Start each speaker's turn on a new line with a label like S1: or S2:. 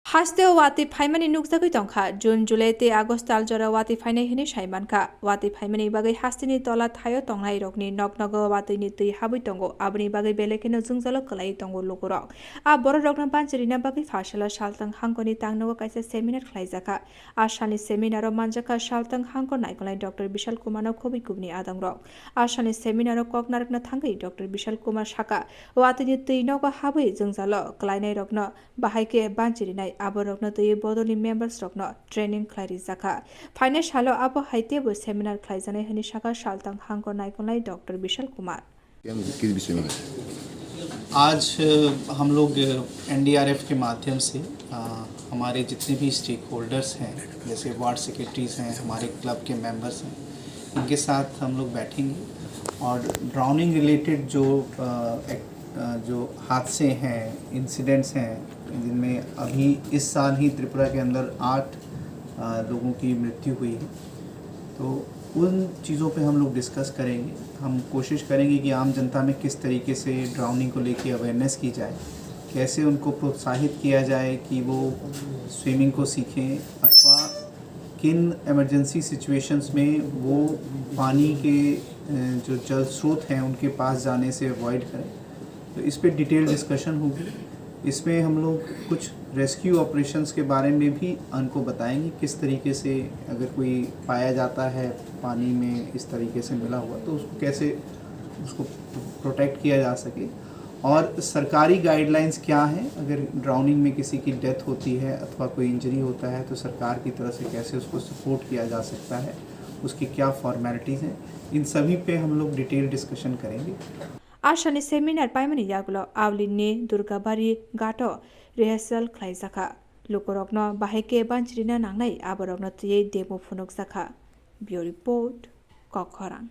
S1: Hasteo wati phaimani nukjagui tongkha June July te August aljora wati phainai hini saimankha wati phaimani bagai hastini tola thayo tongnai rokni noknogo wati ni tui habui tongo aboni bagai belekeno jungjalo klai tongo lokorok a borok rokna banchirina bagai phasala saltang hangkoni tangnogo kaisa seminar khlaijaka asani seminaro manjaka saltang hangko naikolai Dr. Bishal Kumar no khobi kubni adangrok asani seminaro koknarakna thangai Dr. Bishal Kumar Saka wati ni tui nogo habui jungjalo klainai rokno bahaike banchirinai aborokno tui bodoni members rokno training khlairi jaka फाइने सालो abo haite bo seminar khlaijanai hani saka saltang hangko naikolai Dr. Bishal Kumar
S2: किस विषय में?
S3: आज हम लोग NDRF के माध्यम से हमारे जितने भी स्टेक होल्डर्स हैं जैसे वार्ड सेक्रेटरीज हैं हमारे क्लब के मेंबर्स हैं इनके साथ हम लोग बैठेंगे और ड्राउनिंग रिलेटेड जो हादसे हैं इंसिडेंट्स हैं जिनमें अभी इस साल ही त्रिपुरा के अंदर 8 लोगों की मृत्यु हुई है तो उन चीज़ों पे हम लोग डिस्कस करेंगे। हम कोशिश करेंगे कि आम जनता में किस तरीके से ड्राउनिंग को लेके अवेयरनेस की जाए, कैसे उनको प्रोत्साहित किया जाए कि वो स्विमिंग को सीखें अथवा किन इमरजेंसी सिचुएशंस में वो पानी के जो जल स्रोत हैं उनके पास जाने से अवॉइड करें। तो इस पे डिटेल डिस्कशन होगी। इसमें हम लोग कुछ रेस्क्यू ऑपरेशंस के बारे में भी उनको बताएंगे किस तरीके से अगर कोई पाया जाता है पानी में इस तरीके से मिला हुआ तो उसको कैसे उसको प्रोटेक्ट किया जा सके और सरकारी गाइडलाइंस क्या हैं अगर ड्राउनिंग में किसी की डेथ होती है अथवा कोई इंजरी होता है तो सरकार की तरफ से कैसे उसको सपोर्ट किया जा सकता है, उसकी क्या फॉर्मेलिटीज़ हैं, इन सभी पे हम लोग डिटेल डिस्कशन करेंगे।
S1: Asani seminar paimani yagulo awlini Durgabari gato rehearsal khlaijaka lokorokno bahaike banchirina nangnai aborokno tui demo phunuk jaka. Bureau report Kokhoran।